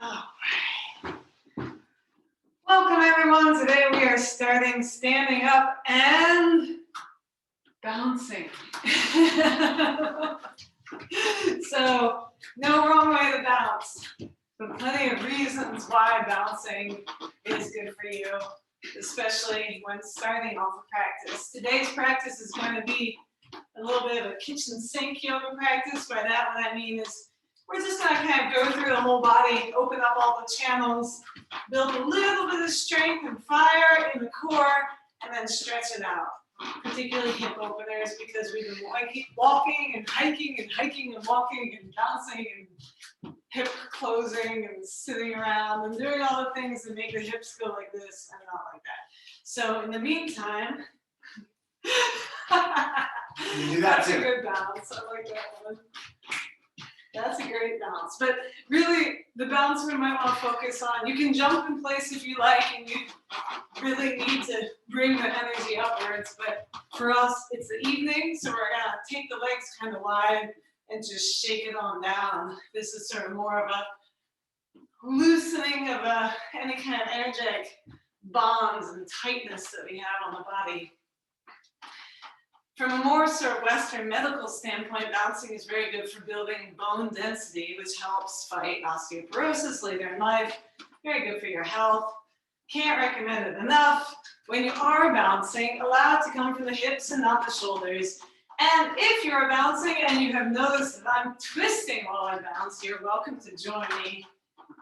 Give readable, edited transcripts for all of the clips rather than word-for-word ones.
All right. Welcome everyone. Today we are starting standing up and bouncing. So no wrong way to bounce, but plenty of reasons why bouncing is good for you, especially when starting off a practice. Today's practice is going to be a little bit of a kitchen sink yoga practice. By that, what I mean is we're just going to kind of go through the whole body, open up all the channels, build a little bit of strength and fire in the core, and then stretch it out. Particularly hip openers, because we've been walking and hiking and walking and bouncing and hip closing and sitting around and doing all the things that make the hips go like this and not like that. So in the meantime, you do that that's too. a good balance. I like that one. That's a great balance. But really, the balance we might want to focus on, you can jump in place if you like, and you really need to bring the energy upwards. But for us, it's the evening, so we're going to take the legs kind of wide and just shake it on down. This is sort of more of a loosening of any kind of energetic bonds and tightness that we have on the body. From a more sort of Western medical standpoint, bouncing is very good for building bone density, which helps fight osteoporosis later in life. Very good for your health. Can't recommend it enough. When you are bouncing, allow it to come from the hips and not the shoulders. And if you're bouncing and you have noticed that I'm twisting while I bounce, you're welcome to join me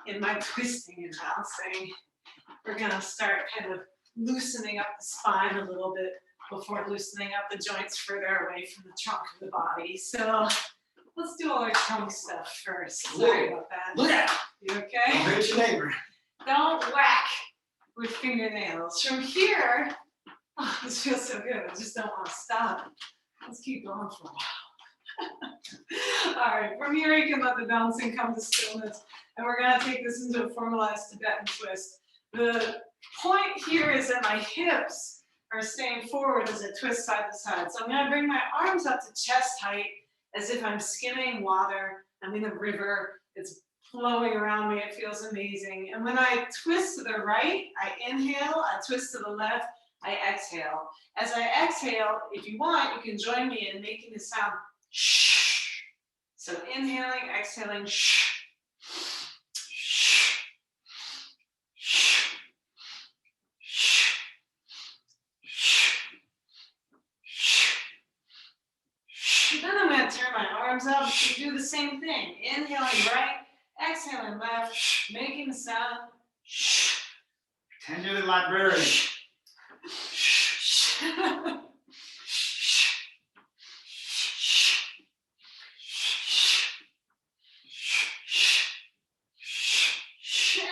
in my twisting and bouncing. We're going to start kind of loosening up the spine a little bit before loosening up the joints further away from the trunk of the body. So let's do all our trunk stuff first. Sorry about that. Look at You okay? Don't hurt your neighbor. Don't whack with fingernails. From here, oh, this feels so good. I just don't want to stop. Let's keep going for a while. All right, from here you can let the bouncing come to stillness. And we're going to take this into a formalized Tibetan twist. The point here is that my hips are staying forward as I twist side to side. So I'm going to bring my arms up to chest height as if I'm skimming water. I'm in a river. It's flowing around me. It feels amazing. And when I twist to the right, I inhale. I twist to the left. I exhale. As I exhale, if you want, you can join me in making the sound shh. So inhaling, exhaling, shh. Then I'm going to turn my arms up and do the same thing. Inhaling right, exhaling left, making the sound. Pretend you're the librarian.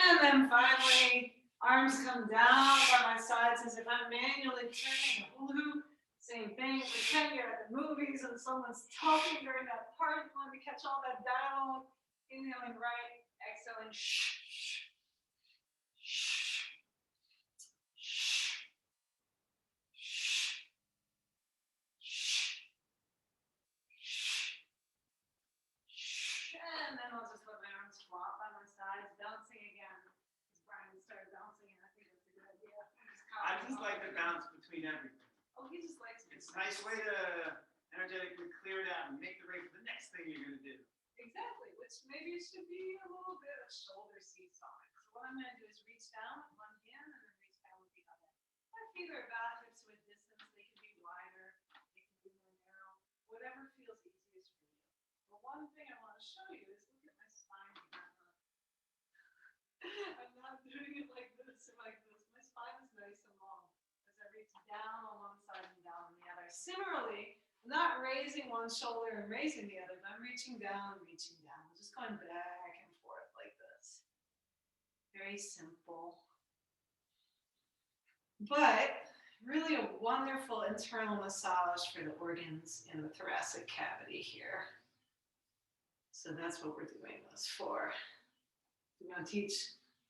And then finally, arms come down by my sides as if I'm manually turning a hula hoop. Same thing, pretend you're at the movies and someone's talking during that part. You want to catch all that dialogue. Inhaling right, exhaling shh, shh, shh, shh, shh, shh. And then I'll just let my arms flop by my sides, bouncing again. As Brian started bouncing, and I think that's a good idea. I just like to bounce between everything. Oh, he just likes me. It's a nice way to energetically clear it out and make the way for the next thing you're going to do. Exactly, which maybe it should be a little bit of shoulder seesawing. So what I'm going to do is reach down with one hand and then reach down with the other. My feet are about hips width distance. They can be wider, they can be more narrow, whatever feels easiest for you. But one thing I want to show you is look at my spine. I'm not doing it like this or like this. My spine is nice and long as I reach down on one side and down on the other. Similarly, I'm not raising one shoulder and raising the other, but I'm reaching down and reaching down. I'm just going back and forth like this. Very simple. But really a wonderful internal massage for the organs in the thoracic cavity here. So that's what we're doing this for. We're going to teach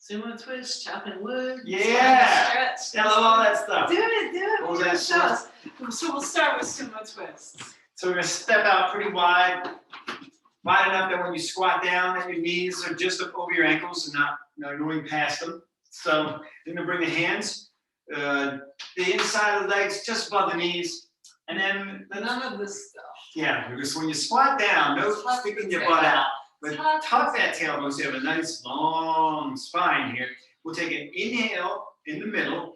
sumo twist, chopping wood. Yeah! Stretch. Tell them all that stuff. Do it. What was that? Show us. So we'll start with sumo twists. So we're going to step out pretty wide. wide enough that when you squat down, that your knees are just up over your ankles and not going past them. So then to bring the hands, the inside of the legs just above the knees, and then None of this stuff. yeah, because when you squat down, no sticking your butt out, but tuck that tailbone so you have a nice long spine here. We'll take an inhale in the middle,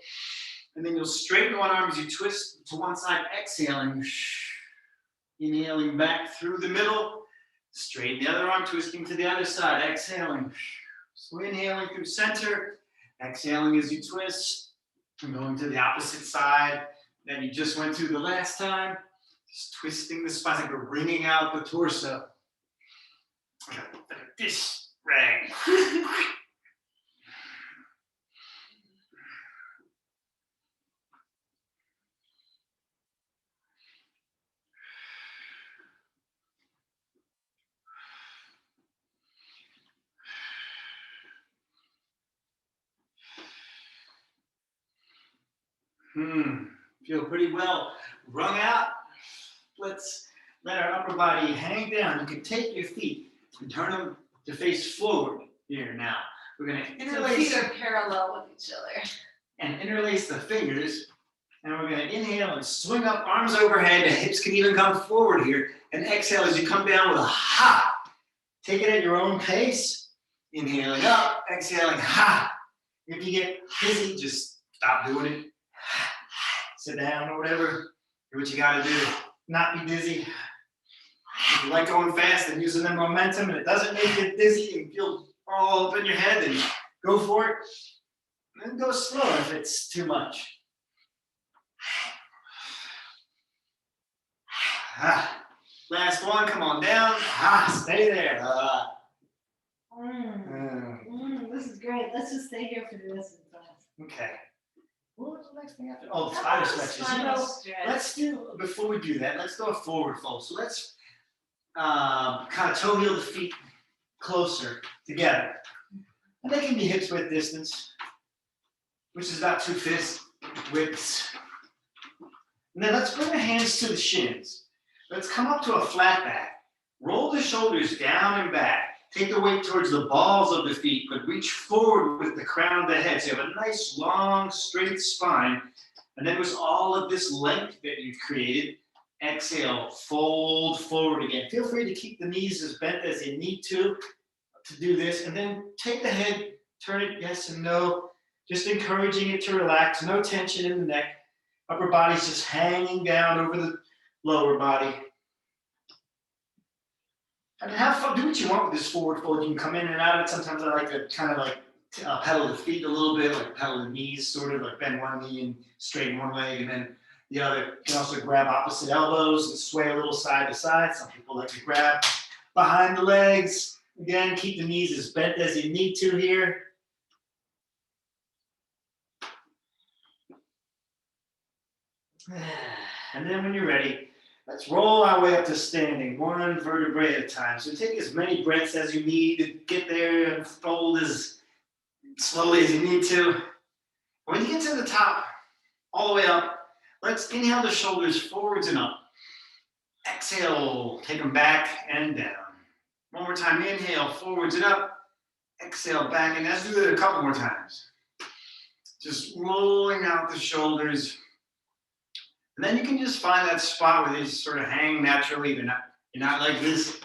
and then you'll straighten one arm as you twist to one side, exhaling, inhaling back through the middle, straighten the other arm, twisting to the other side, exhaling. So inhaling through center, exhaling as you twist, and going to the opposite side that you just went through the last time. Just twisting the spine, like we're wringing out the torso. Like this rag. Feel pretty well wrung out. Let's let our upper body hang down. You can take your feet and turn them to face forward here now. We're going to The interlace feet are parallel with each other. and interlace the fingers. And we're going to inhale and swing up, arms overhead. The hips can even come forward here. And exhale as you come down with a ha. Take it at your own pace. Inhaling up, exhaling ha. If you get dizzy, just stop doing it. Sit down or whatever. Do what you got to do. Not be dizzy. If you like going fast and using the momentum and it doesn't make you dizzy and feel all up in your head, then go for it. And then go slow if it's too much. Last one, come on down. Stay there. This is great. Let's just stay here for the rest of the class. Okay. What was the next thing after? Oh, the spider stretches. Let's do, before we do that, let's do a forward fold. So let's kind of toe heel the feet closer together. And they can be hips width distance, which is about 2 fist widths. And then let's bring the hands to the shins. Let's come up to a flat back. Roll the shoulders down and back. Take the weight towards the balls of the feet, but reach forward with the crown of the head. So you have a nice, long, straight spine. And then with all of this length that you've created, exhale, fold forward again. Feel free to keep the knees as bent as you need to do this. And then take the head, turn it yes and no, just encouraging it to relax. No tension in the neck. Upper body's just hanging down over the lower body. And have fun, do what you want with this forward fold. You can come in and out of it. Sometimes I like to kind of like pedal the feet a little bit, like pedal the knees, sort of like bend one knee and straighten one leg, and then the other. You can also grab opposite elbows and sway a little side to side. Some people like to grab behind the legs. Again, keep the knees as bent as you need to here. And then when you're ready, let's roll our way up to standing, one vertebrae at a time. So take as many breaths as you need to get there and fold as slowly as you need to. When you get to the top, all the way up, let's inhale the shoulders forwards and up. Exhale, take them back and down. One more time, inhale, forwards and up. Exhale, back, and let's do that a couple more times. Just rolling out the shoulders. And then you can just find that spot where they just sort of hang naturally. You're not like this,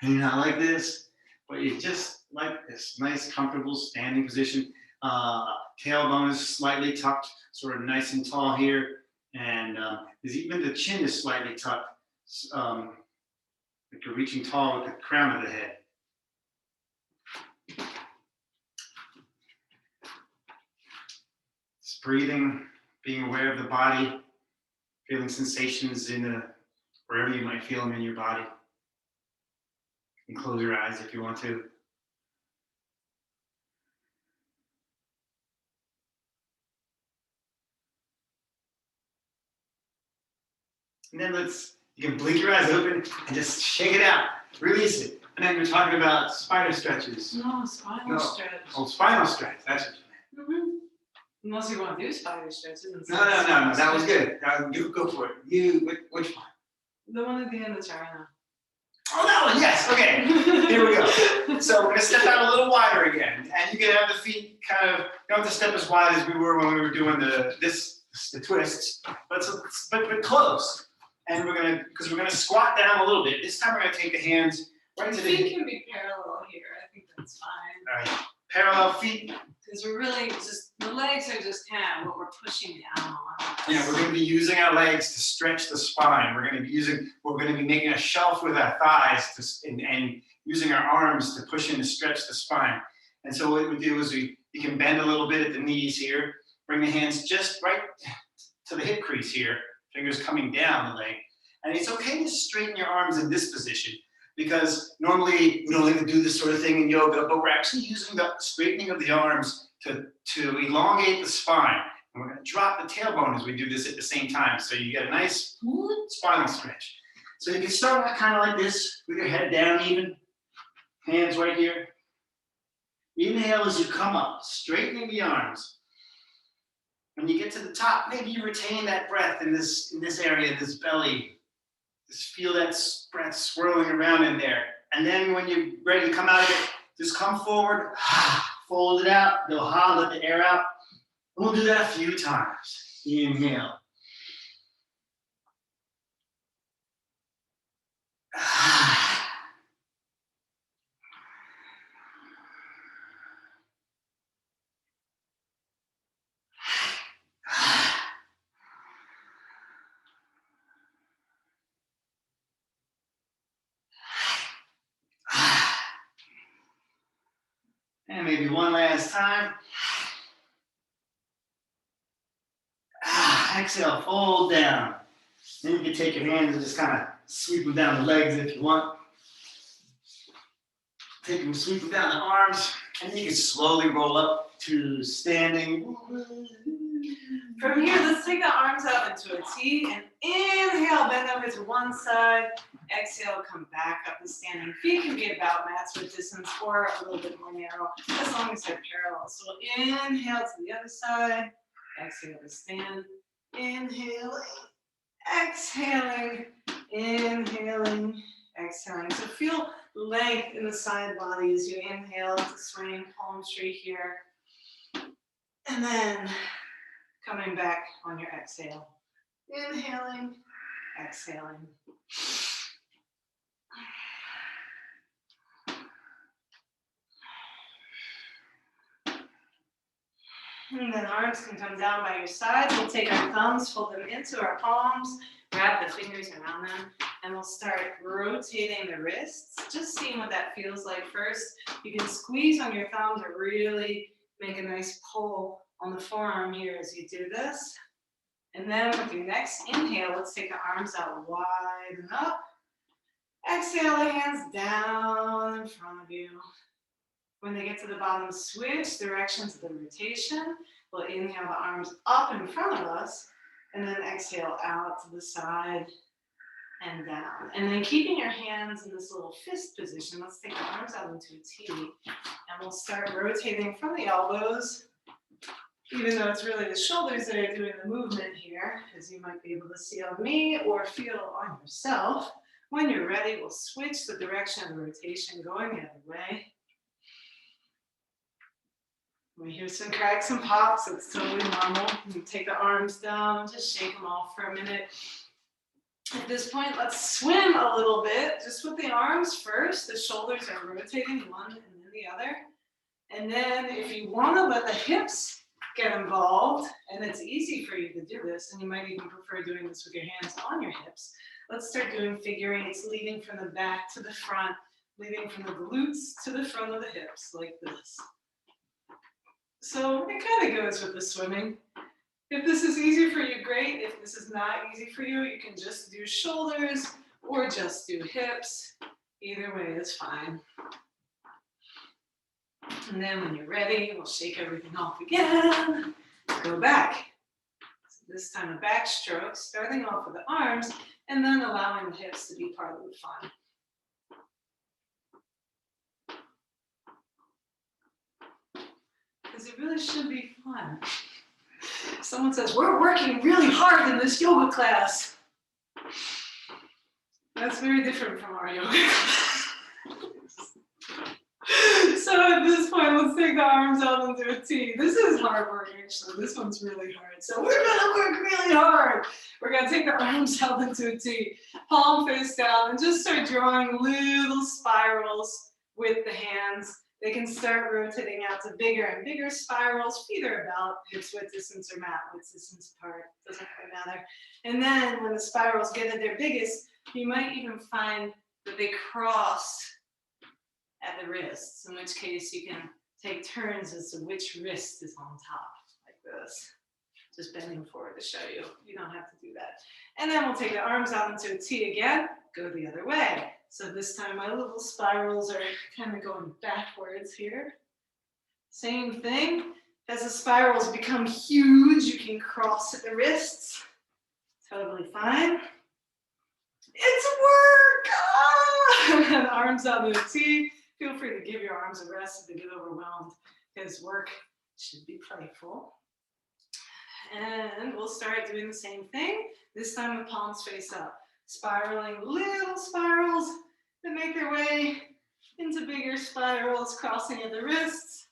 and you're not like this, but you're just like this. Nice, comfortable standing position. Tailbone is slightly tucked, sort of nice and tall here. And there's even the chin is slightly tucked. Like you're reaching tall with the crown of the head. Just breathing, being aware of the body. Feeling sensations in wherever you might feel them in your body. You can close your eyes if you want to. And then you can blink your eyes open and just shake it out, release it. And then we're talking about spider stretches. No, spinal stretch. Oh, spinal stretch, that's what you meant. Unless you want to do spider stretches. No, that was good. You go for it. Which one? The one at the end of Charana. Oh, that one, yes, okay. Here we go. So we're gonna step out a little wider again, and you can have the feet kind of, you don't have to step as wide as we were when we were doing the twists, but close. And because we're gonna squat down a little bit. This time we're gonna take the hands right to the Feet hip. can be parallel here, I think that's fine. All right, parallel feet. Because we're really just, the legs are just kind of what we're pushing down on. Yeah, we're going to be using our legs to stretch the spine. We're going to be making a shelf with our thighs and using our arms to push in to stretch the spine. And so what we do is you can bend a little bit at the knees here, bring the hands just right to the hip crease here, fingers coming down the leg. And it's okay to straighten your arms in this position, because normally we don't even do this sort of thing in yoga, but we're actually using the straightening of the arms to elongate the spine. And we're going to drop the tailbone as we do this at the same time, so you get a nice spinal stretch. So you can start out kind of like this, with your head down even, hands right here. Inhale as you come up, straightening the arms. When you get to the top, maybe you retain that breath in this area, this belly. Just feel that breath swirling around in there. And then when you're ready to come out of it, just come forward, fold it out, go let the air out. We'll do that a few times. Inhale. And maybe one last time. Exhale, fold down. Then you can take your hands and just kind of sweep them down the legs if you want. Take them, sweep them down the arms, and then you can slowly roll up to standing. From here, let's take the arms out into a T and inhale, bend over to one side. Exhale, come back up to standing. Feet can be about mats with distance or a little bit more narrow, as long as they're parallel. So inhale to the other side. Exhale to stand. Inhaling, exhaling, inhaling, exhaling. So feel length in the side body as you inhale to swing, palm straight here. And then coming back on your exhale. Inhaling, exhaling. And then arms can come down by your side. We'll take our thumbs, fold them into our palms, wrap the fingers around them, and we'll start rotating the wrists, just seeing what that feels like first. You can squeeze on your thumb to really make a nice pull on the forearm here as you do this. And then with your next inhale, let's take the arms out wide and up. Exhale the hands down in front of you. When they get to the bottom, switch directions of the rotation. We'll inhale the arms up in front of us, and then exhale out to the side and down. And then keeping your hands in this little fist position, let's take the arms out into a T, and we'll start rotating from the elbows, even though it's really the shoulders that are doing the movement here, as you might be able to see on me or feel on yourself. When you're ready, we'll switch the direction of the rotation, going the other way. We hear some cracks and pops, it's totally normal. You take the arms down, just shake them off for a minute. At this point, let's swim a little bit, just with the arms first. The shoulders are rotating one and then the other. And then if you want to let the hips get involved, and it's easy for you to do this, and you might even prefer doing this with your hands on your hips, let's start doing figure eights, leading from the back to the front, leading from the glutes to the front of the hips, like this. So it kind of goes with the swimming. If this is easy for you, great. If this is not easy for you, you can just do shoulders or just do hips. Either way is fine. And then when you're ready, we'll shake everything off again. Go back. So this time a back stroke, starting off with the arms, and then allowing the hips to be part of the fun. Because it really should be fun. Someone says, we're working really hard in this yoga class. No, That's very different from our yoga. So at this point, let's take the arms out into a T. This is hard work, actually. This one's really hard. So we're gonna work really hard. We're gonna take the arms out into a T, palm face down, and just start drawing little spirals with the hands. They can start rotating out to bigger and bigger spirals. Feet are about hips width distance or mat width distance apart. Doesn't quite matter. And then when the spirals get at their biggest, you might even find that they cross at the wrists, in which case you can take turns as to which wrist is on top, like this. Just bending forward to show you. You don't have to do that. And then we'll take the arms out into a T again, go the other way. So this time my little spirals are kind of going backwards here. Same thing. As the spirals become huge, you can cross at the wrists. Totally fine. It's work! Ah! And arms out in a T. Feel free to give your arms a rest if they get overwhelmed, because work should be playful. And we'll start doing the same thing, this time with palms face up. Spiraling little spirals that make their way into bigger spirals, crossing at the wrists.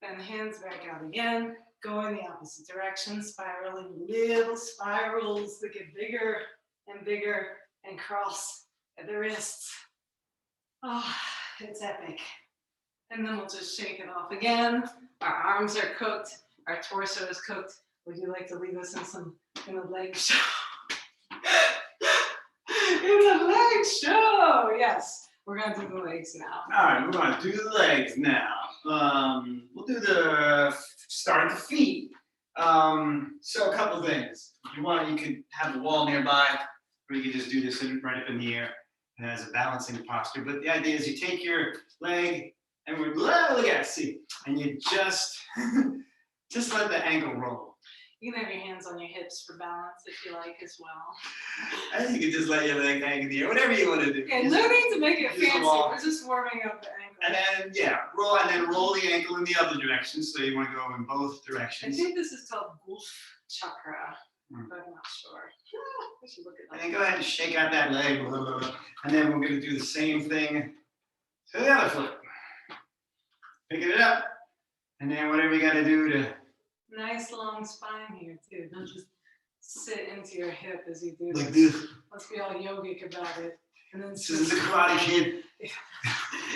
Then hands back out again, go in the opposite direction, spiraling little spirals that get bigger and cross at the wrists. Oh, it's epic. And then we'll just shake it off again. Our arms are cooked, our torso is cooked. Would you like to lead us in a leg show? In a leg show, yes. We're gonna do the legs now. All right, we're gonna do the legs now. We'll do the start at the feet. So a couple things. If you want, you could have a wall nearby, or you could just do this right up in the air as a balancing posture. But the idea is you take your leg and we're look at it, see, and you just let the ankle roll. You can have your hands on your hips for balance if you like as well. I think you can just let your leg hang in the air, whatever you want to do. Okay, no need to make it just fancy. roll. We're just warming up the ankle. And then roll the ankle in the other direction. So you want to go in both I directions. think this is called chakra, but I'm not sure. I should look it And up. then go ahead and shake out that leg. And then we're going to do the same thing to the other foot. Picking it up. And then whatever you got to do to. Nice long spine here too. Don't just sit into your hip as you do Like this. this. Let's be all yogic about it. And then This is the Karate Kid.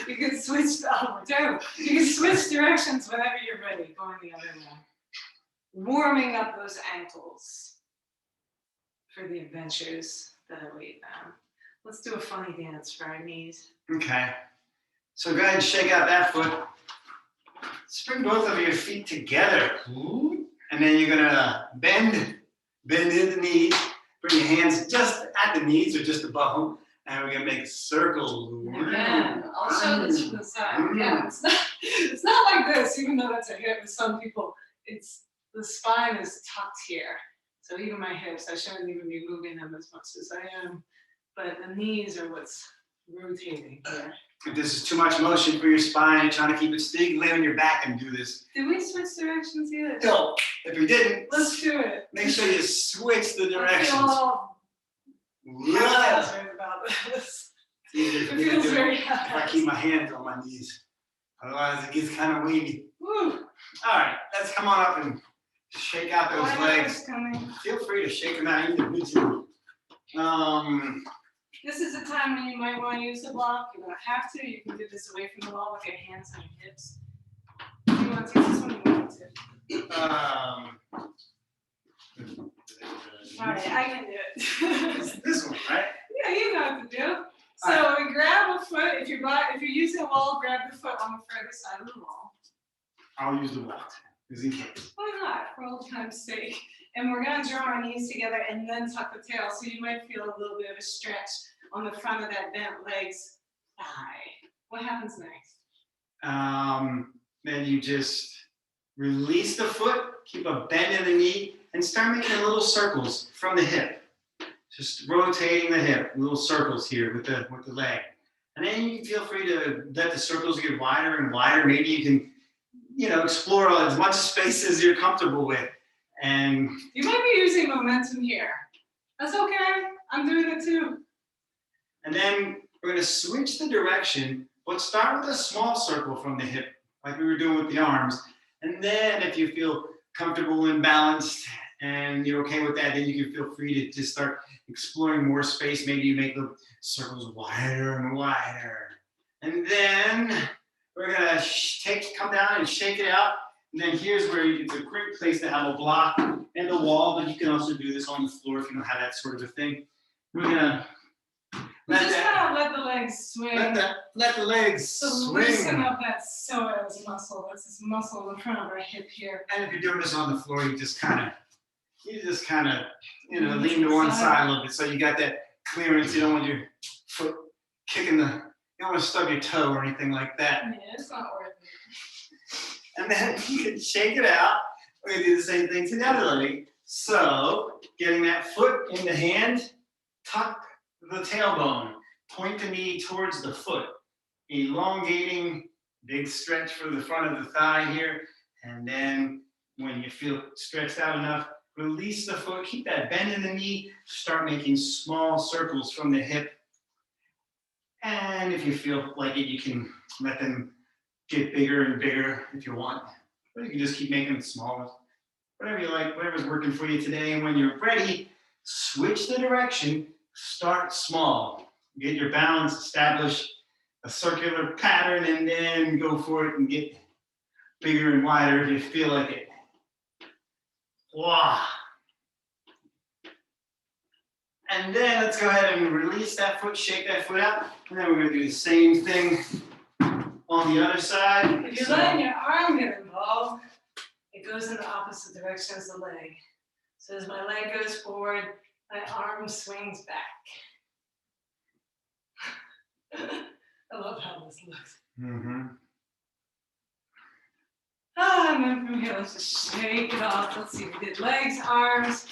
You can switch. Oh, terrible. You can switch directions whenever you're ready. Going the other way. Warming up those ankles for the adventures that await them. Let's do a funny dance for our knees. Okay. So go ahead and shake out that foot. Bring both of your feet together. And then you're gonna bend in the knees. Bring your hands just at the knees or just above them. And we're gonna make a circle. Again, I'll show this from the side. Yeah, it's not like this, even though that's a hip with some people. It's the spine is tucked here. So even my hips, I shouldn't even be moving them as much as I am. But the knees are what's rotating here. If this is too much motion for your spine, you're trying to keep it still, lay on your back and do this. Did we switch directions yet? No. If you didn't, Let's do it. make sure you switch the I feel directions. all Yeah. haphazard about this. It's easier It for me to feels do very if I keep my hands on my knees. Otherwise, it gets kind of wavy. Woo. All right, let's come on up and shake out those Why legs. is coming? Feel free to shake them out individually. This is a time when you might want to use the block. You don't have to. You can do this away from the wall with your hands on your hips. Do you want to use this one? You want to? All right, I can do it. This one, right? Yeah, you know what to do. So we grab a foot. If you're using a wall, grab the foot on the further side of the wall. I'll use the left, just in case. Why not? For old time's sake. And we're gonna draw our knees together and then tuck the tail. So you might feel a little bit of a stretch on the front of that bent leg's thigh. What happens next? Then you just release the foot, keep a bend in the knee, and start making little circles from the hip. Just rotating the hip, little circles here with the leg. And then you can feel free to let the circles get wider and wider. Maybe you can, explore as much space as you're comfortable with. And you might be using momentum here. That's okay. I'm doing it too. And then we're gonna switch the direction, but start with a small circle from the hip, like we were doing with the arms. And then if you feel comfortable and balanced and you're okay with that, then you can feel free to just start exploring more space. Maybe you make the circles wider and wider. And then we're gonna come down and shake it out. And then here's where it's a great place to have a block and a wall, but you can also do this on the floor if you don't have that sort of a thing. We're gonna Just kind of let the legs swing. let the legs So swing. loosen up that psoas muscle. That's this muscle in front of our hip here. And if you're doing this on the floor, you just kind of, lean to one side a little bit, so you got that clearance. You don't want your foot kicking you don't want to stub your toe or anything like that. Yeah, it's not worth it. And then you can shake it out. We're gonna do the same thing to the other leg. So, getting that foot in the hand, tuck the tailbone, point the knee towards the foot, elongating, big stretch for the front of the thigh here. And then when you feel stretched out enough, release the foot, keep that bend in the knee, start making small circles from the hip. And if you feel like it, you can let them get bigger and bigger if you want. Or you can just keep making them smaller. Whatever you like, whatever's working for you today. And when you're ready, switch the direction, start small. Get your balance, establish a circular pattern, and then go for it and get bigger and wider if you feel like it. Wow. And then let's go ahead and release that foot, shake that foot out. And then we're going to do the same thing on the other side. If you're letting your arm get involved, it goes in the opposite direction as the leg. So as my leg goes forward, my arm swings back. I love how this looks. Mm-hmm. And then from here, let's just shake it off. Let's see, we did legs, arms.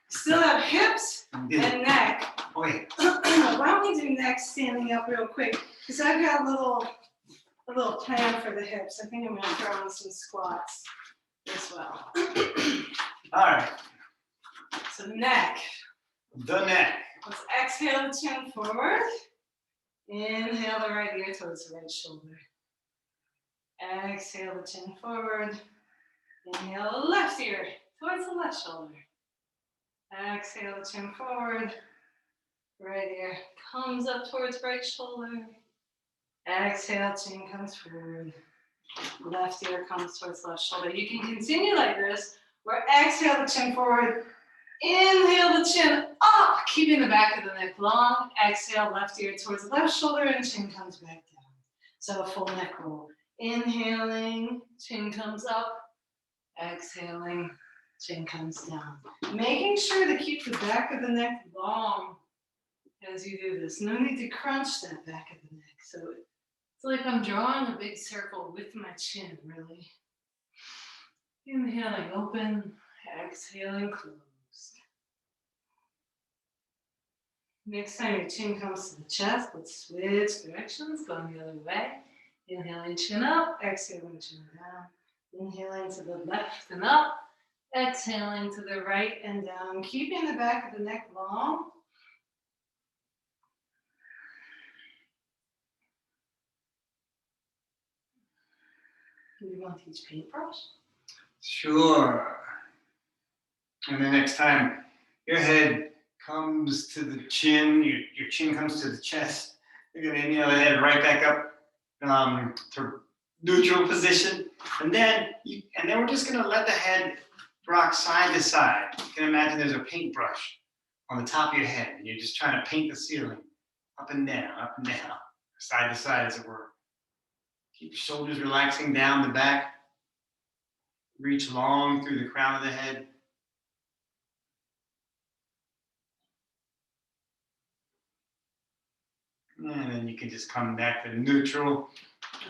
Still have hips and neck. Oh, yeah. Why don't we do neck standing up real quick? Because I've got a little plan for the hips. I think I'm going to throw on some squats as well. All right. So neck. The neck. Let's exhale the chin forward. Inhale the right ear towards the right shoulder. Exhale the chin forward. Inhale the left ear towards the left shoulder. Exhale the chin forward. Right ear comes up towards right shoulder. Exhale, chin comes forward. Left ear comes towards left shoulder. You can continue like this, where exhale the chin forward. Inhale the chin up, keeping the back of the neck long. Exhale, left ear towards the left shoulder, and chin comes back down. So a full neck roll. Inhaling, chin comes up. Exhaling, chin comes down. Making sure to keep the back of the neck long as you do this. No need to crunch that back of the neck. So it's like I'm drawing a big circle with my chin, really. Inhaling, open. Exhaling, closed. Next time your chin comes to the chest, let's switch directions, going the other way. Inhaling, chin up, exhaling, chin down. Inhaling to the left and up, exhaling to the right and down, keeping the back of the neck long. Do you want to teach paintbrush? Sure. And the next time your head comes to the chin, your chin comes to the chest, you're going to inhale the head right back up to neutral position. And then we're just going to let the head rock side to side. You can imagine there's a paintbrush on the top of your head, and you're just trying to paint the ceiling up and down, side to side, as it were. Keep your shoulders relaxing down the back. Reach long through the crown of the head. And then you can just come back to neutral.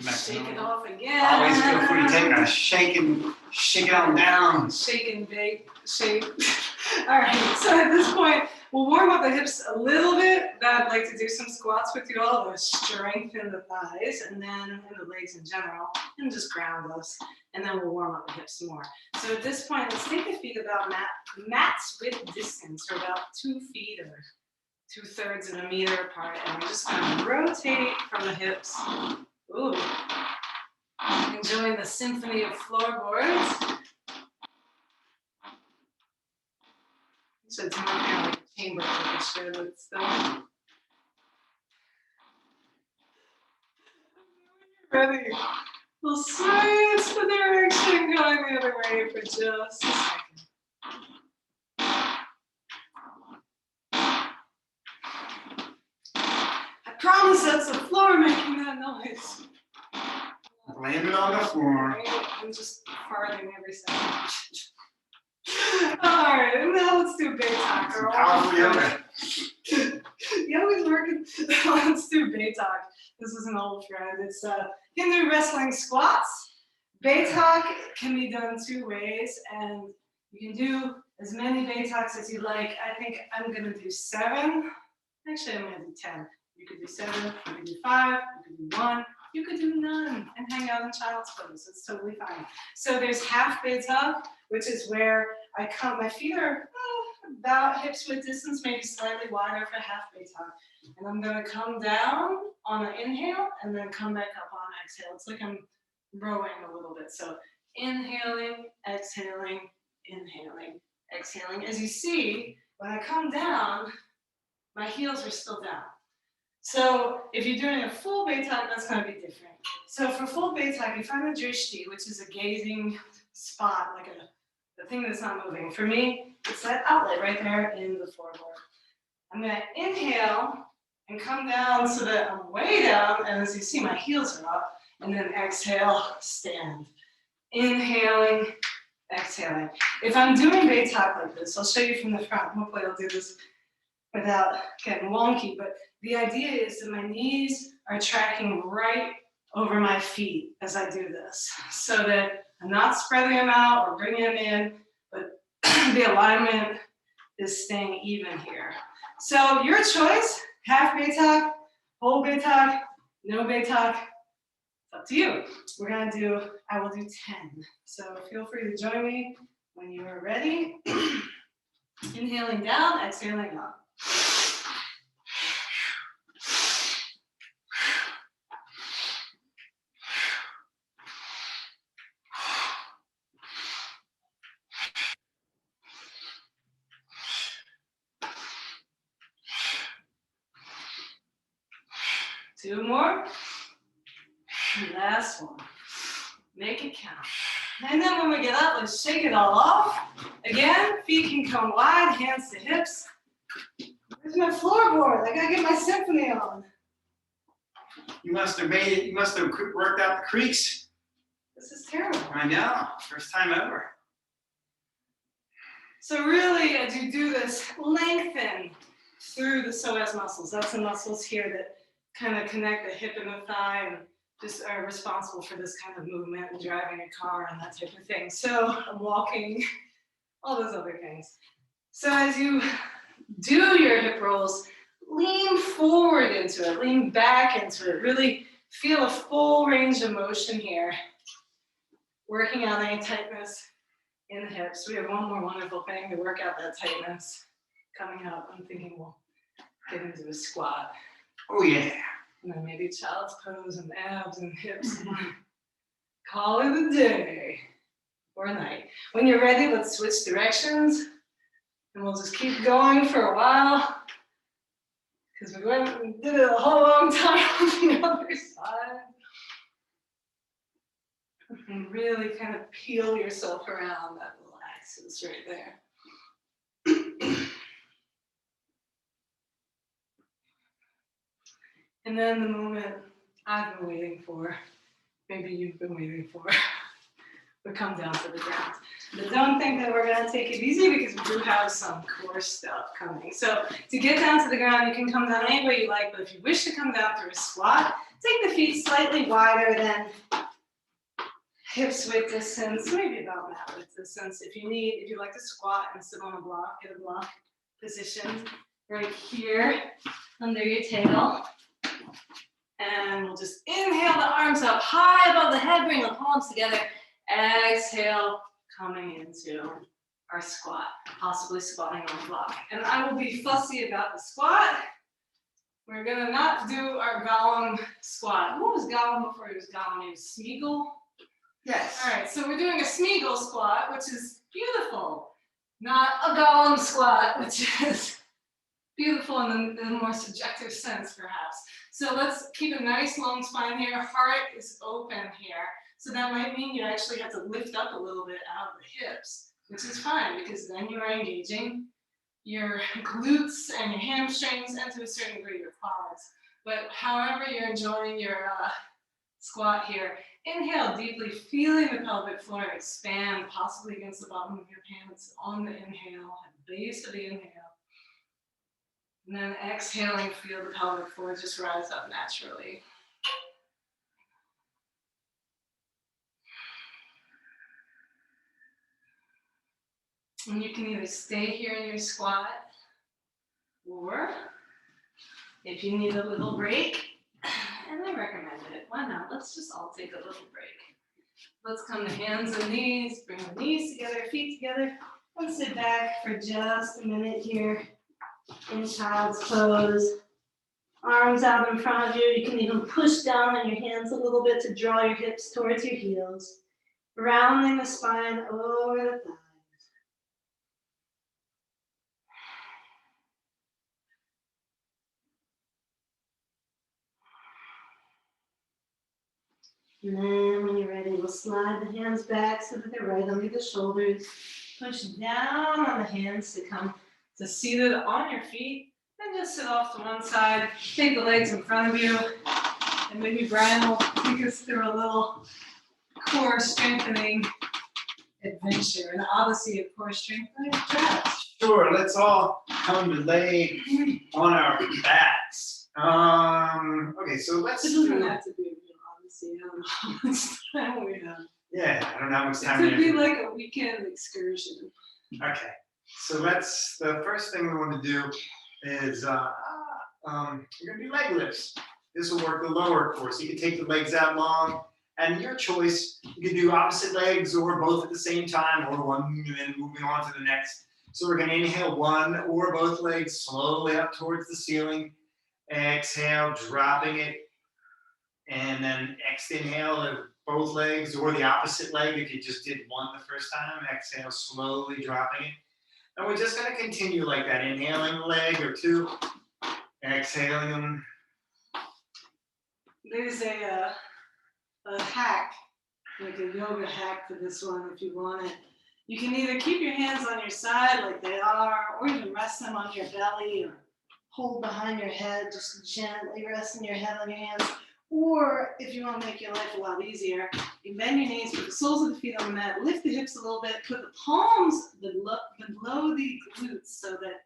Shake it off again. Always feel free to take a shake it on down. Shake and bake, shake. All right, so at this point, we'll warm up the hips a little bit. I'd like to do some squats with you all to strengthen the thighs and then the legs in general, and just ground those. And then we'll warm up the hips some more. So at this point, let's take the feet about mats width distance, or about 2 feet or 2/3 of a meter apart, and we're just gonna rotate from the hips. Ooh. Enjoying the symphony of floorboards. So it's more kind of like a chamber orchestra, but still. Ready? We'll switch the direction, going the other way for just a second. I promise that's the floor making that noise. Landed on the floor. I'm just farting every second. Alright, now let's do beithak. Some powerful yoga. Yoga's working. Let's do beithak. This is an old friend. It's Hindu wrestling squats. Beithak can be done 2 ways, and you can do as many beithaks as you like. I think I'm gonna do 7. Actually, I'm gonna do 10. You could do 7, you could do 5, you could do 1, you could do none and hang out in child's pose. It's totally fine. So there's half beithak, which is where I come, my feet are about hips width distance, maybe slightly wider for half beithak. And I'm gonna come down on an inhale and then come back up on exhale. It's like I'm rowing a little bit. So inhaling, exhaling, inhaling, exhaling. As you see, when I come down, my heels are still down. So if you're doing a full beithak, that's going to be different. So for full beithak, you find a drishti, which is a gazing spot, like the thing that's not moving. For me, it's that outlet right there in the floorboard. I'm going to inhale and come down so that I'm way down, and as you see, my heels are up, and then exhale, stand. Inhaling, exhaling. If I'm doing beithak like this, I'll show you from the front. Hopefully I'll do this without getting wonky, but the idea is that my knees are tracking right over my feet as I do this, so that I'm not spreading them out or bringing them in, but the alignment is staying even here. So your choice, half beithak, whole beithak, no beithak, it's up to you. I will do 10. So feel free to join me when you are ready. Inhaling down, exhaling up. Two more. Last one. Make it count. And then when we get up, let's shake it all off. Again, feet can come wide, hands to hips. Where's my floorboard? I gotta get my symphony on. You must have made it, you must have worked out the crease. This is terrible. I know, first time ever. So really, as you do this, lengthen through the psoas muscles. That's the muscles here that kind of connect the hip and the thigh and just are responsible for this kind of movement and driving a car and that type of thing. So I'm walking, all those other things. So as you do your hip rolls, lean forward into it, lean back into it, really feel a full range of motion here. Working on any tightness in the hips. We have one more wonderful thing to work out that tightness coming up. I'm thinking we'll get into a squat. Oh yeah. And then maybe child's pose and abs and hips. Call it a day or a night. When you're ready, let's switch directions. And we'll just keep going for a while. Because we went and did it a whole long time on the other side. And really kind of peel yourself around that little axis right there. And then the moment I've been waiting for, maybe you've been waiting for, we come down to the ground. But don't think that we're gonna take it easy because we do have some core stuff coming. So to get down to the ground, you can come down any way you like, but if you wish to come down through a squat, take the feet slightly wider than hips width distance, maybe about mat width distance. If you like to squat and sit on a block, get a block position right here under your tail. And we'll just inhale the arms up high above the head, bring the palms together. Exhale, coming into our squat, possibly squatting on the block. And I will be fussy about the squat. We're gonna not do our Gollum squat. What was Gollum before he was Gollum? He was Sméagol? Yes. All right, so we're doing a Sméagol squat, which is beautiful. Not a Gollum squat, which is beautiful in the more subjective sense, perhaps. So let's keep a nice long spine here. Heart is open here. So that might mean you actually have to lift up a little bit out of the hips, which is fine because then you are engaging your glutes and your hamstrings and to a certain degree your quads. But however you're enjoying your squat here, inhale deeply, feeling the pelvic floor expand, possibly against the bottom of your pants on the inhale, at the base of the inhale. And then exhaling, feel the pelvic floor just rise up naturally. And you can either stay here in your squat, or if you need a little break, and I recommend it, why not? Let's just all take a little break. Let's come to hands and knees, bring the knees together, feet together, and sit back for just a minute here in child's pose. Arms out in front of you. You can even push down on your hands a little bit to draw your hips towards your heels. Rounding the spine over the thighs. And then when you're ready, we'll slide the hands back so that they're right under the shoulders. Push down on the hands to come to seated on your feet. And just sit off to one side. Take the legs in front of you. And maybe Brian will take us through a little core strengthening adventure, an odyssey of core strengthening. Sure, let's all come to lay on our backs. Okay, so let's It doesn't do. have to be a real odyssey. I don't know how much time we have. Yeah, I don't know how much It time could we be have. like a weekend excursion. Okay, so the first thing we want to do is we're gonna do leg lifts. This will work the lower core. So you can take the legs out long, and your choice. You can do opposite legs or both at the same time, or one and then moving on to the next. So we're gonna inhale one or both legs slowly up towards the ceiling. Exhale, dropping it, and then inhale both legs or the opposite leg if you just did one the first time. Exhale, slowly dropping it. And we're just gonna continue like that, inhaling a leg or two, exhaling them. There's a hack, like a yoga hack for this one if you want it. You can either keep your hands on your side like they are, or you can rest them on your belly or hold behind your head, just gently resting your head on your hands. Or if you want to make your life a lot easier, you bend your knees, put the soles of the feet on the mat, lift the hips a little bit, put the palms below the glutes so that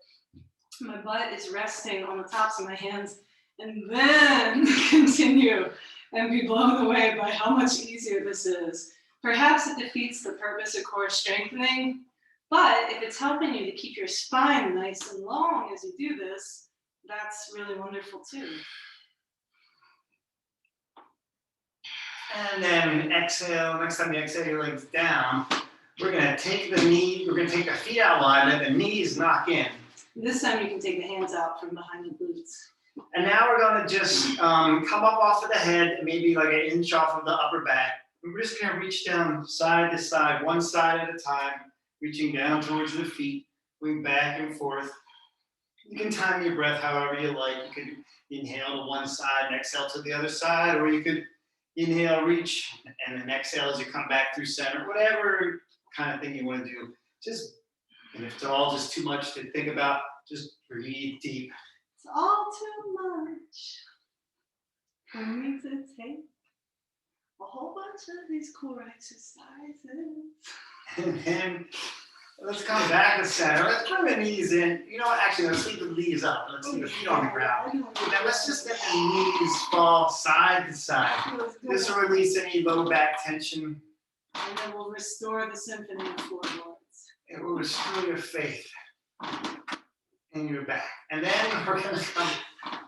my butt is resting on the tops of my hands, and then continue and be blown away by how much easier this is. Perhaps it defeats the purpose of core strengthening, but if it's helping you to keep your spine nice and long as you do this, that's really wonderful too. And then exhale, next time you exhale your legs down, we're gonna take the feet out wide, let the knees knock in. This time you can take the hands out from behind the glutes. And now we're gonna just come up off of the head, maybe like an inch off of the upper back. And we're just gonna reach down side to side, one side at a time, reaching down towards the feet, going back and forth. You can time your breath however you like. You could inhale to one side and exhale to the other side, or you could inhale, reach, and then exhale as you come back through center, whatever kind of thing you want to do. And if it's all just too much to think about, just breathe deep. It's all too much for me to take a whole bunch of these core exercises. And then let's come back to center. Let's bring the knees in. You know what? Actually, let's leave the knees up. Let's leave the feet on the ground. And then let's just let the knees fall side to side. This will release any low back tension. And then we'll restore the symphony of floorboards. It will restore your faith in your back. And then we're going to come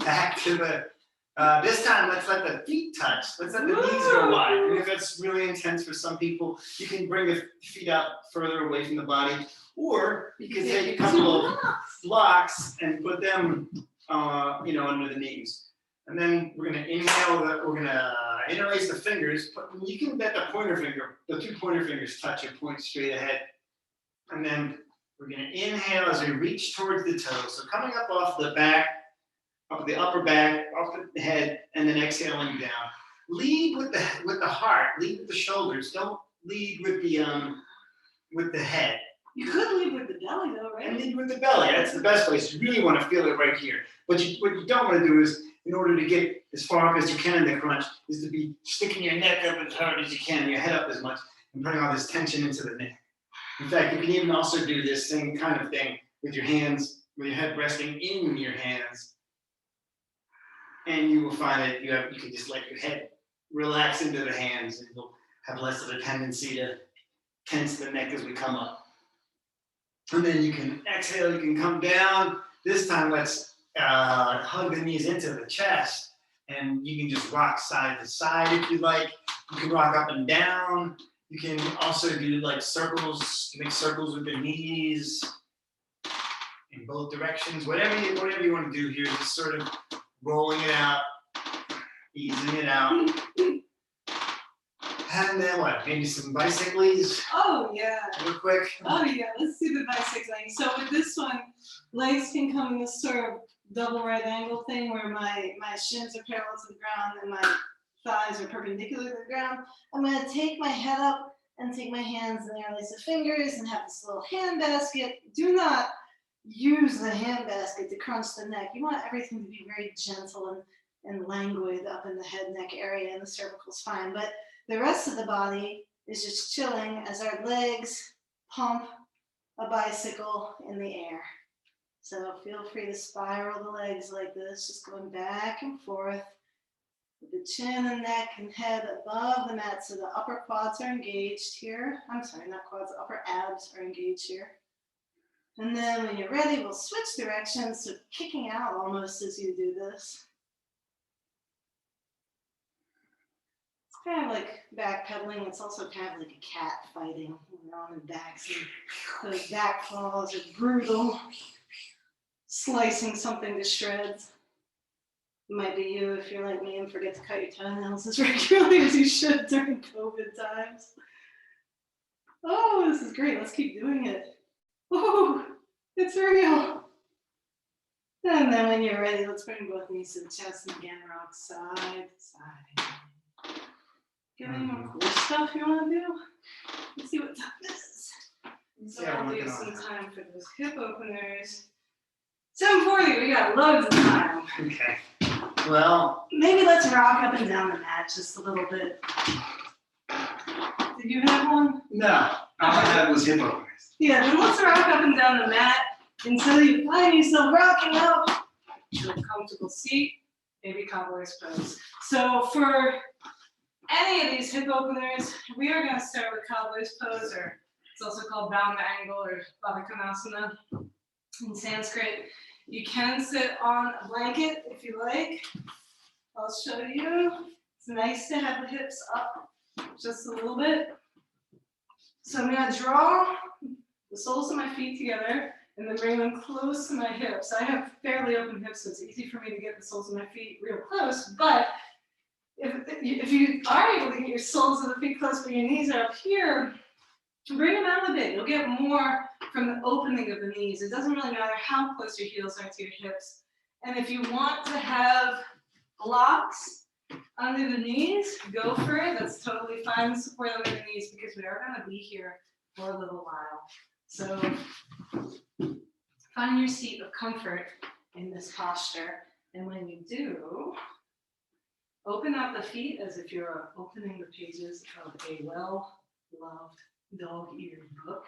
back to the This time, let's let the feet touch. Let's let the knees go wide. And if it's really intense for some people, you can bring the feet out further away from the body, or you can take a couple of blocks and put them, under the knees. And then we're gonna inhale. We're gonna interlace the fingers. You can let the two pointer fingers touch and point straight ahead. And then we're gonna inhale as we reach towards the toes. So coming up off the back, up the upper back, off the head, and then exhaling down. Lead with the heart. Lead with the shoulders. Don't lead with the head. You could lead with the belly though, right? And lead with the belly. That's the best place. You really want to feel it right here. But what you don't want to do is, in order to get as far up as you can in the crunch, is to be sticking your neck up as hard as you can, your head up as much, and putting all this tension into the neck. In fact, you can even also do this same kind of thing with your hands, with your head resting in your hands. And you will find that you can just let your head relax into the hands, and you'll have less of a tendency to tense the neck as we come up. And then you can exhale, you can come down. This time, let's hug the knees into the chest, and you can just rock side to side if you like. You can rock up and down. You can also do like circles, make circles with the knees in both directions. Whatever you want to do here, just sort of rolling it out, easing it out. And then what? Maybe some bicycles? Oh yeah. Real quick. Oh yeah, let's do the bicycling. So with this one, legs can come in this sort of double right angle thing where my shins are parallel to the ground and my thighs are perpendicular to the ground. I'm gonna take my head up and take my hands and interlace the fingers and have this little hand basket. Do not use the hand basket to crunch the neck. You want everything to be very gentle and languid up in the head neck area and the cervical spine. But the rest of the body is just chilling as our legs pump a bicycle in the air. So feel free to spiral the legs like this, just going back and forth with the chin and neck and head above the mat. So the upper quads are engaged here. I'm sorry, not quads, upper abs are engaged here. And then when you're ready, we'll switch directions, so kicking out almost as you do this. It's kind of like backpedaling. It's also kind of like a cat fighting. We're on the backs, and those back claws are brutal, slicing something to shreds. It might be you if you're like me and forget to cut your toenails as regularly as you should during COVID times. Oh, this is great. Let's keep doing it. Oh, it's real. And then when you're ready, let's bring both knees to the chest and again rock side to side. Got any more cool stuff you want to do? Let's see what time this is. So Yeah, I'll we're do working some on it. time for those hip openers. 7:40, we got loads of time. Okay. Well, Maybe let's rock up and down the mat just a little bit. Did you have one? no. All I had was hip openers. Yeah, then let's rock up and down the mat until you find yourself rocking up to a comfortable seat, maybe cobbler's pose. So for any of these hip openers, we are going to start with cobbler's pose, or it's also called bound angle or Baddha in Sanskrit. You can sit on a blanket if you like. I'll show you. It's nice to have the hips up just a little bit. So I'm going to draw the soles of my feet together and then bring them close to my hips. I have fairly open hips, so it's easy for me to get the soles of my feet real close, but if you are able to get your soles of the feet close but your knees are up here, bring them out a bit. You'll get more from the opening of the knees. It doesn't really matter how close your heels are to your hips. And if you want to have blocks under the knees, go for it. That's totally fine. Support under the knees because we are going to be here for a little while. So find your seat of comfort in this posture. And when you do, open up the feet as if you're opening the pages of a well-loved dog-eared book.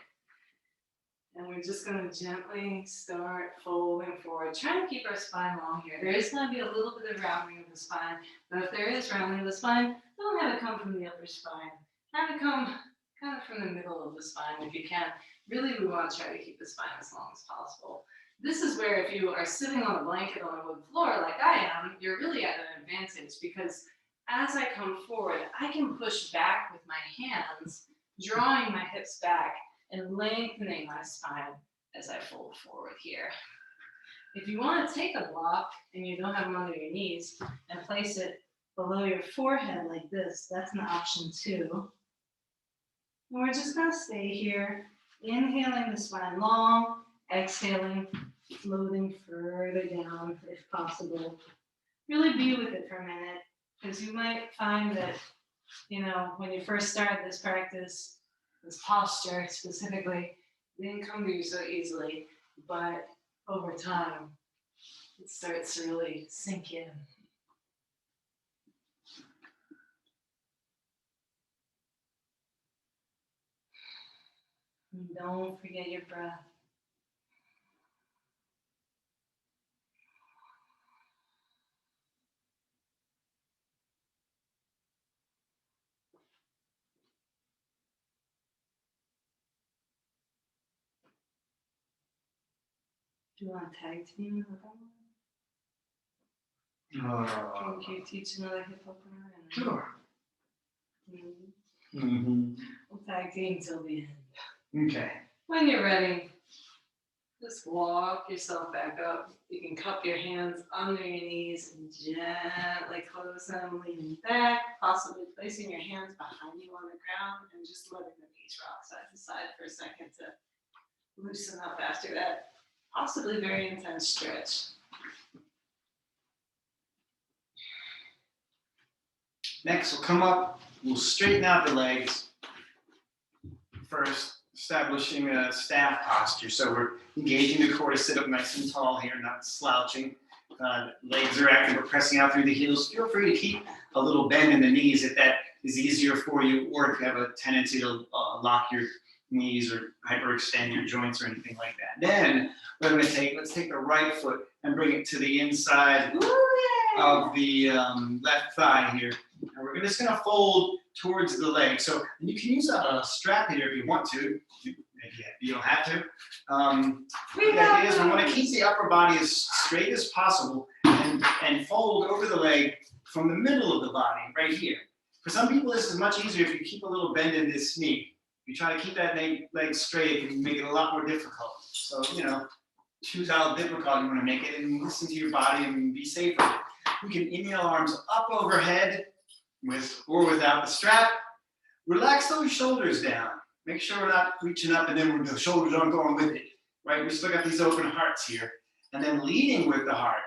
And we're just going to gently start folding forward. Trying to keep our spine long here. There is going to be a little bit of rounding of the spine, but if there is rounding of the spine, don't have it come from the upper spine. Have it come kind of from the middle of the spine if you can. Really, we want to try to keep the spine as long as possible. This is where if you are sitting on a blanket on a wood floor like I am, you're really at an advantage because as I come forward, I can push back with my hands, drawing my hips back and lengthening my spine as I fold forward here. If you want to take a block and you don't have them under your knees and place it below your forehead like this, that's an option too. And we're just going to stay here, inhaling the spine long, exhaling, floating further down if possible. Really be with it for a minute, because you might find that, you know, when you first start this practice, this posture specifically, it didn't come to you so easily, but over time, it starts to really sink in. And don't forget your breath. Do you want to tag team with them? Can you teach another hip opener? Sure. We'll tag team till the end. Okay. When you're ready, just walk yourself back up. You can cup your hands under your knees and gently close them, leaning back, possibly placing your hands behind you on the ground and just letting the knees rock side to side for a second to loosen up after that possibly very intense stretch. Next, we'll come up, we'll straighten out the legs. First, establishing a staff posture. So we're engaging the core to sit up nice and tall here, not slouching. Legs are active, we're pressing out through the heels. Feel free to keep a little bend in the knees if that is easier for you, or if you have a tendency to lock your knees or hyperextend your joints or anything like that. Then we're going to let's take the right foot and bring it to the inside of the left thigh here. And we're just going to fold towards the leg. So you can use a strap here if you want to. You don't have to. The idea is we want to keep the upper body as straight as possible and fold over the leg from the middle of the body, right here. For some people, this is much easier if you keep a little bend in this knee. If you try to keep that leg straight, it can make it a lot more difficult. So, you know, choose how difficult you want to make it and listen to your body and be safe with it. We can inhale arms up overhead with or without the strap. Relax those shoulders down. Make sure we're not reaching up and then the shoulders aren't going with it, right? We still got these open hearts here. And then leading with the heart,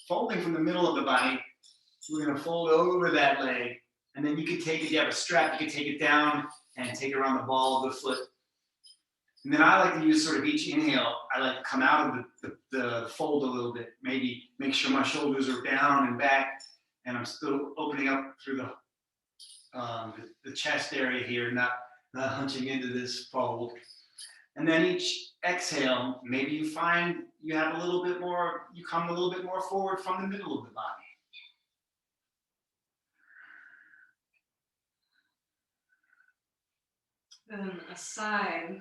folding from the middle of the body, we're going to fold over that leg. And then you can take it, if you have a strap, you can take it down and take it around the ball of the foot. And then I like to use sort of each inhale, I like to come out of the fold a little bit, maybe make sure my shoulders are down and back, and I'm still opening up through the chest area here, not hunching into this fold. And then each exhale, maybe you find you have a little bit more, you come a little bit more forward from the middle of the body. Then aside,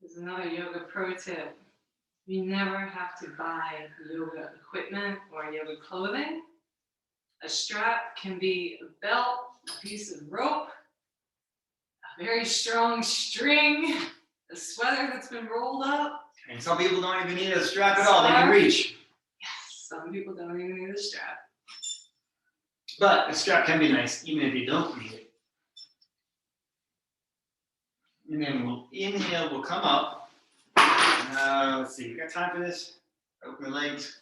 there's another yoga pro tip. You never have to buy yoga equipment or yoga clothing. A strap can be a belt, a piece of rope, a very strong string, a sweater that's been rolled up. And some people don't even need a strap at all, they can reach. Yes, some people don't even need a strap. But a strap can be nice, even if you don't need it. And then we'll inhale, we'll come up. Let's see, we got time for this? Open the legs.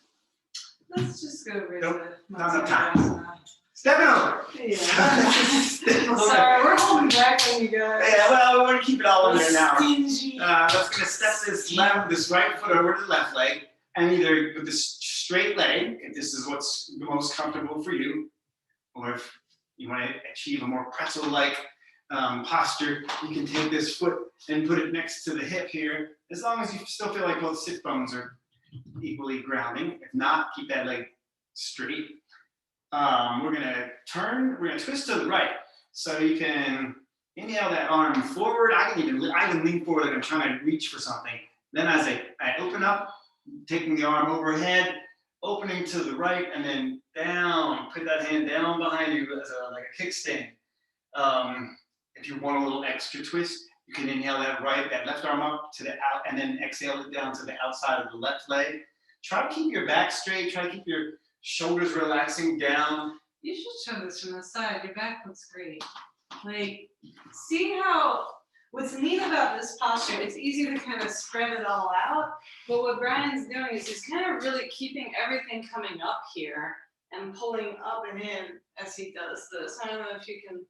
Let's just go right Nope, to not enough time. Step it over. Yeah. Step over. Sorry, we're holding back on you guys. Yeah, well, we want to keep it all under an hour. Stingy. Let's gonna step this right foot over to the left leg, and either with this straight leg, if this is what's the most comfortable for you, or if you want to achieve a more pretzel-like posture, you can take this foot and put it next to the hip here, as long as you still feel like both sit bones are equally grounding. If not, keep that leg straight. We're gonna twist to the right. So you can inhale that arm forward. I can lean forward like I'm trying to reach for something. Then as I open up, taking the arm overhead, opening to the right, and then down. Put that hand down behind you as like a kickstand. If you want a little extra twist, you can inhale that left arm up to the out, and then exhale it down to the outside of the left leg. Try to keep your back straight. Try to keep your shoulders relaxing down. You should show this from the side. Your back looks great. Like, see how, what's neat about this posture, it's easy to kind of spread it all out, but what Brian's doing is he's kind of really keeping everything coming up here and pulling up and in as he does this. I don't know if you can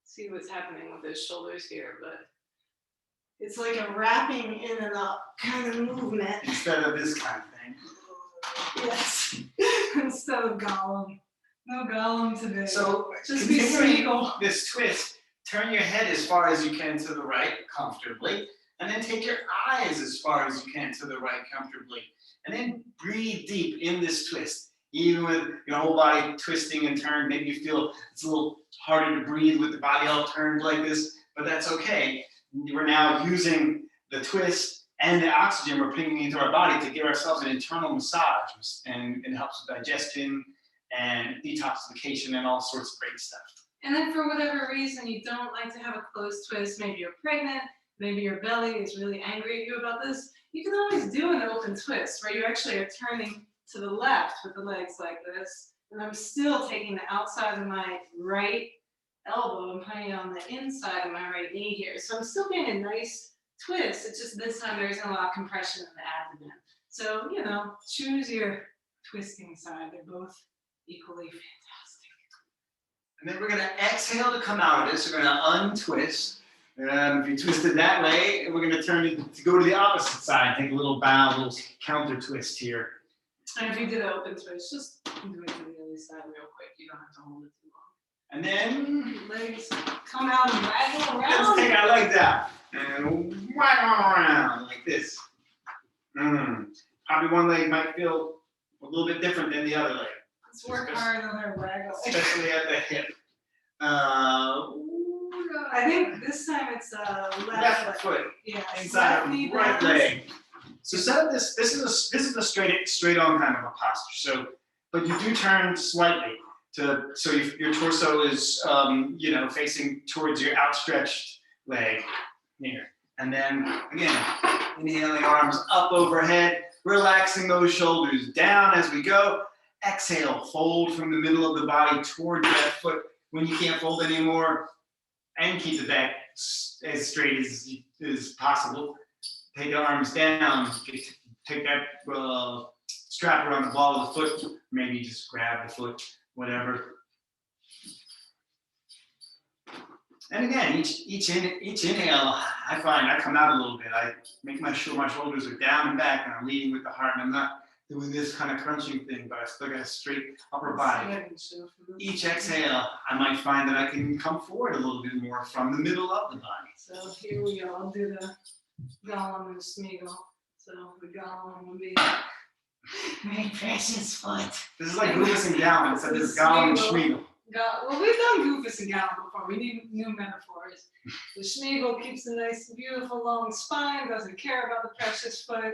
see what's happening with his shoulders here, but It's like a wrapping in and up kind of movement. Instead of this kind of thing. Yes. instead of Gollum. No Gollum today. So Just be continuing Sméagol. this twist, turn your head as far as you can to the right comfortably, and then take your eyes as far as you can to the right comfortably. And then breathe deep in this twist. Even with your whole body twisting and turned, maybe you feel it's a little harder to breathe with the body all turned like this, but that's okay. We're now using the twist and the oxygen we're bringing into our body to give ourselves an internal massage, and it helps with digestion and detoxification and all sorts of great stuff. And then for whatever reason you don't like to have a closed twist, maybe you're pregnant, maybe your belly is really angry at you about this, you can always do an open twist where you actually are turning to the left with the legs like this, and I'm still taking the outside of my right elbow and putting it on the inside of my right knee here. So I'm still getting a nice twist, it's just this time there isn't a lot of compression in the abdomen. So, you know, choose your twisting side, they're both equally fantastic. And then we're going to exhale to come out of this. We're going to untwist. If you twist it that way, we're going to turn it to go to the opposite side. Take a little bow, a little counter twist here. And if you did an open twist, just do it to the other side real quick. You don't have to hold it too long. And then Legs come out and waggle let's around. take our legs out and waggle around like this. Probably one leg might feel a little bit different than the other leg, Let's work hard on our waggle. especially at the hip. I think this time it's left Left leg. foot Yeah, inside left knee of right bounce. leg. So set up this is a straight on kind of a posture. So, but you do turn slightly so your torso is facing towards your outstretched leg here. And then again, inhaling arms up overhead, relaxing those shoulders down as we go. Exhale, fold from the middle of the body towards that foot. When you can't fold anymore, and keep the back as straight as possible. Take the arms down, take that strap around the ball of the foot, maybe just grab the foot, whatever. And again, each inhale, I find I come out a little bit. I make sure my shoulders are down and back, and I'm leading with the heart, and I'm not doing this kind of crunching thing, but I still got a straight upper body. Each exhale, I might find that I can come forward a little bit more from the middle of the body. So here we go. I'll do the Gollum and Sméagol. So the Gollum will be my precious foot. This is like Goofus and Gollum, so this is Gollum and Sméagol. Well, we've done Goofus and Gollum before. We need new metaphors. The Sméagol keeps a nice, beautiful, long spine, doesn't care about the precious foot,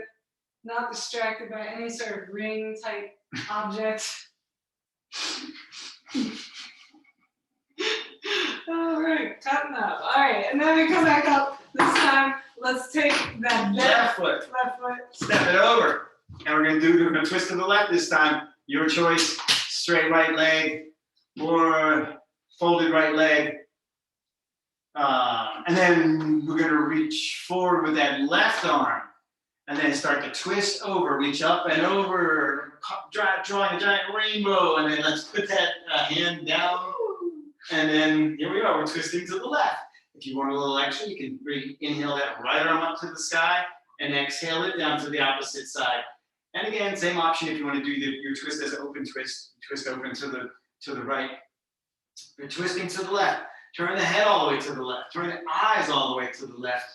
not distracted by any sort of ring type object. All right, cutting up. All right, and then we come back up. This time, let's take that Left foot. left foot. Step it over. And we're gonna twist to the left this time. Your choice, straight right leg or folded right leg. And then we're gonna reach forward with that left arm and then start to twist over, reach up and over, drawing a giant rainbow, and then let's put that hand down. And then here we are, we're twisting to the left. If you want a little extra, you can inhale that right arm up to the sky and exhale it down to the opposite side. And again, same option if you want to do your twist as an open twist, twist open to the right. You're twisting to the left. Turn the head all the way to the left. Turn the eyes all the way to the left.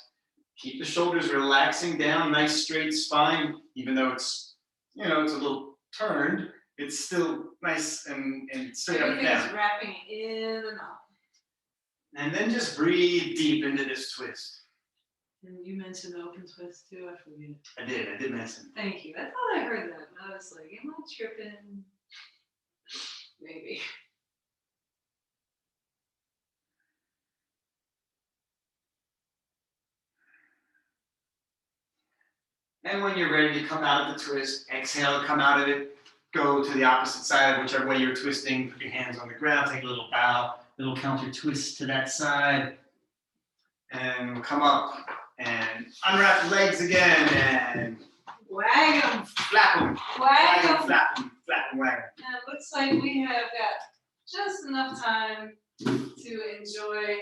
Keep the shoulders relaxing down, nice straight spine, even though it's a little turned, it's still nice and straight up and down. Everything's wrapping in and out. And then just breathe deep into this twist. And you mentioned open twist too, I forget. I did mention. Thank you. I thought I heard that, but I was like, am I tripping? Maybe. And when you're ready to come out of the twist, exhale to come out of it. Go to the opposite side, whichever way you're twisting. Put your hands on the ground, take a little bow, little counter twist to that side. And come up and unwrap the legs again and Wag 'em. flap them. Wag 'em. Flap them, flap them, wag 'em. And it looks like we have got just enough time to enjoy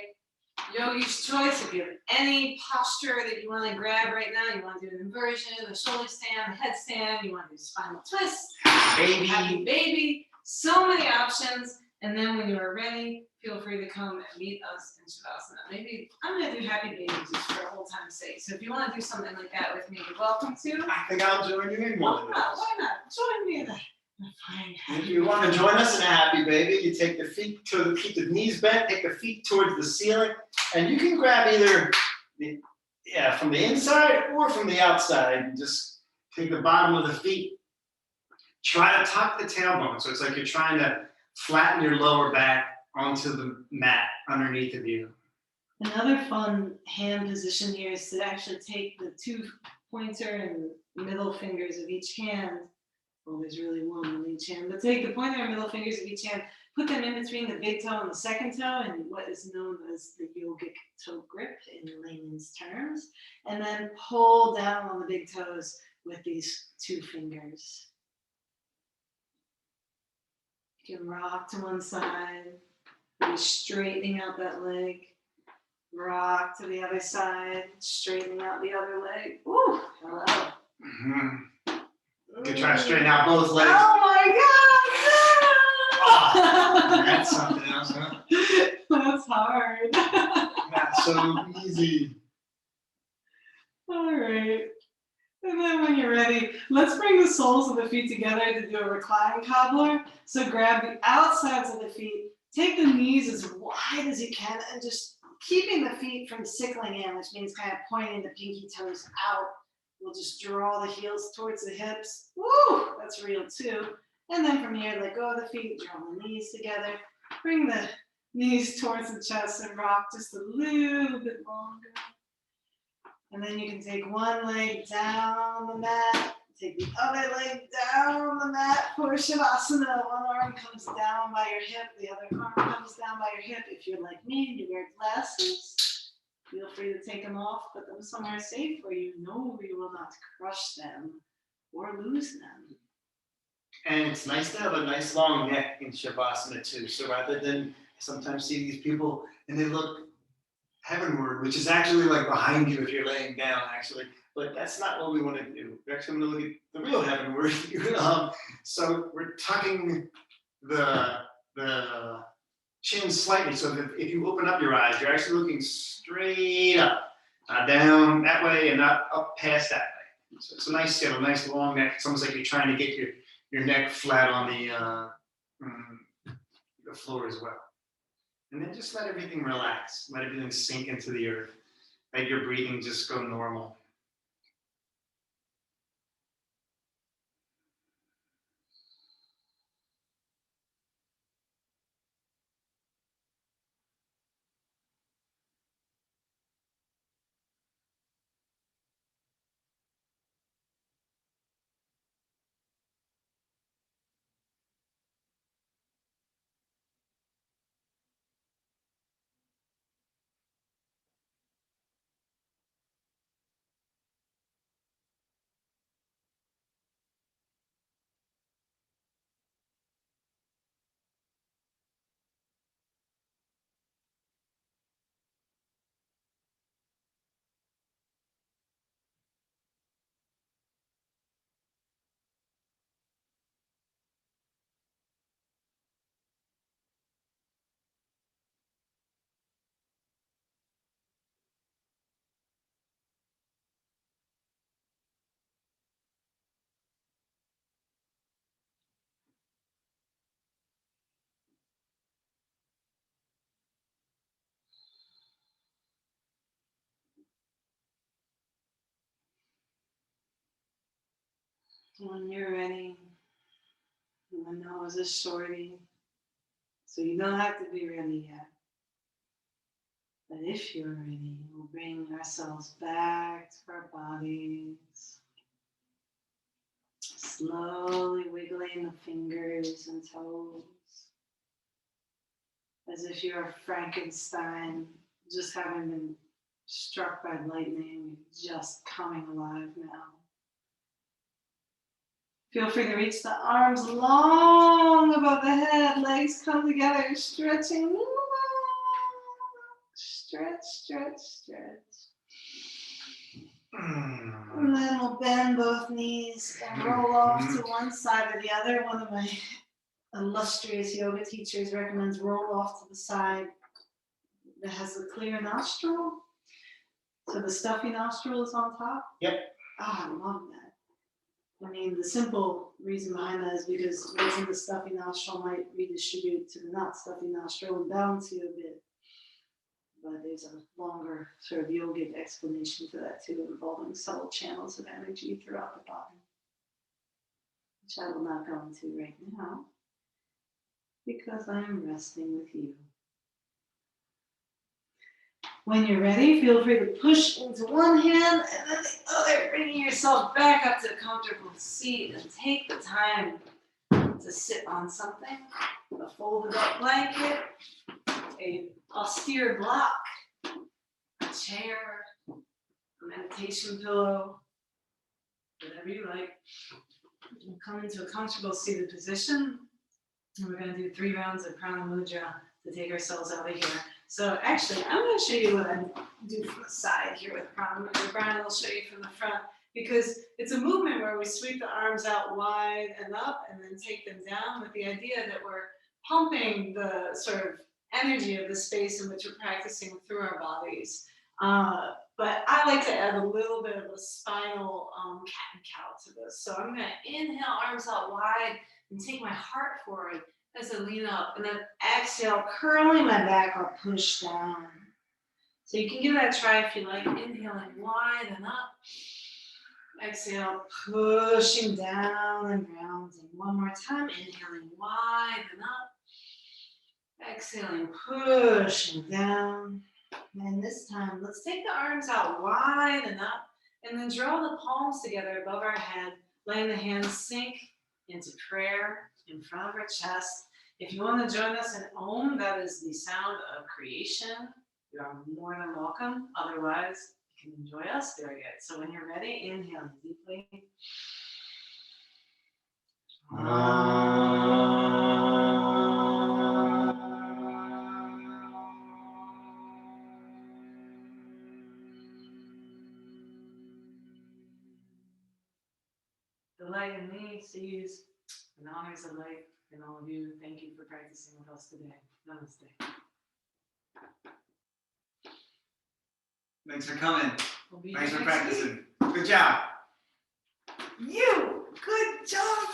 yogi's choice. If you have any posture that you want to grab right now, you want to do an inversion, a shoulder stand, a headstand, you want to do spinal twist, Baby. happy baby, so many options. And then when you are ready, feel free to come and meet us in Shavasana. Maybe I'm going to do happy baby just for old time's sake. So if you want to do something like that with me, you're welcome to. I think I'll join you in one of Why not? those. Why not? Join me in that. Fine. If you want to join us in a happy baby, you take the feet to keep the knees bent, take the feet towards the ceiling, and you can grab either from the inside or from the outside. Just take the bottom of the feet. Try to tuck the tailbone, so it's like you're trying to flatten your lower back onto the mat underneath of you. Another fun hand position here is to actually take the two pointer and middle fingers of each hand. Well, there's really one on each hand, but take the pointer and middle fingers of each hand, put them in between the big toe and the second toe, and what is known as the yogic toe grip in layman's terms, and then pull down on the big toes with these two fingers. You can rock to one side, really straightening out that leg. Rock to the other side, straightening out the other leg. Ooh, hello. Mm-hmm. You can try to straighten out both legs. Oh my God! That's something else, huh? That's hard. Not so easy. All right. And then when you're ready, let's bring the soles of the feet together to do a recline cobbler. So grab the outsides of the feet, take the knees as wide as you can, and just keeping the feet from sickling in, which means kind of pointing the pinky toes out. We'll just draw the heels towards the hips. Woo! That's real too. And then from here, let go of the feet, draw the knees together. Bring the knees towards the chest and rock just a little bit longer. And then you can take one leg down the mat, take the other leg down the mat for Shavasana. One arm comes down by your hip, the other arm comes down by your hip. If you're like me and you wear glasses, feel free to take them off, put them somewhere safe where you know you will not crush them or lose them. And it's nice to have a nice long neck in Shavasana too. So rather than sometimes see these people and they look heavenward, which is actually like behind you if you're laying down actually, but that's not what we want to do. We're actually going to look at the real heavenward. So we're tucking the chin slightly, so that if you open up your eyes, you're actually looking straight up, down that way and not up past that way. So it's a nice, you know, nice long neck. It's almost like you're trying to get your neck flat on the floor as well. And then just let everything relax. Let everything sink into the earth. Let your breathing just go normal. When you're ready, I know it's a shorty, so you don't have to be ready yet. But if you're ready, we'll bring ourselves back to our bodies. Slowly wiggling the fingers and toes. As if you're Frankenstein, just having been struck by lightning, just coming alive now. Feel free to reach the arms long above the head, legs come together, stretching. Stretch, stretch, stretch. And then we'll bend both knees and roll off to one side or the other. One of my illustrious yoga teachers recommends roll off to the side that has a clear nostril. So the stuffy nostril is on top. Yep. Oh, I love that. I mean, the simple reason behind that is because what's in the stuffy nostril might redistribute to the not stuffy nostril and balance you a bit. But there's a longer sort of yogic explanation to that too, involving subtle channels of energy throughout the body, which I will not go into right now because I am resting with you. When you're ready, feel free to push into one hand and then the other, bringing yourself back up to a comfortable seat and take the time to sit on something, a folded up blanket, a austere block, a chair, a meditation pillow, whatever you like. We'll come into a comfortable seated position, and we're going to do 3 rounds of Prana Mudra to take ourselves out of here. So actually, I'm going to show you what I do from the side here with Prana Mudra. Brian will show you from the front, because it's a movement where we sweep the arms out wide and up and then take them down with the idea that we're pumping the sort of energy of the space in which we're practicing through our bodies. But I like to add a little bit of a spinal cat and cow to this. So I'm going to inhale, arms out wide, and take my heart forward as I lean up. And then exhale, curling my back, I'll push down. So you can give that a try if you like. Inhaling wide and up. Exhale, pushing down and rounding. One more time. Inhaling wide and up. Exhaling, pushing down. And this time, let's take the arms out wide and up, and then draw the palms together above our head, letting the hands sink into prayer in front of our chest. If you want to join us in Om, that is the sound of creation, you are more than welcome. Otherwise, you can enjoy us doing it. So when you're ready, inhale deeply. The light in me sees and honors the light in all of you. Thank you for practicing with us today. Namaste. Thanks for coming. We'll be Thanks here for next week. practicing. Good job. You! Good job!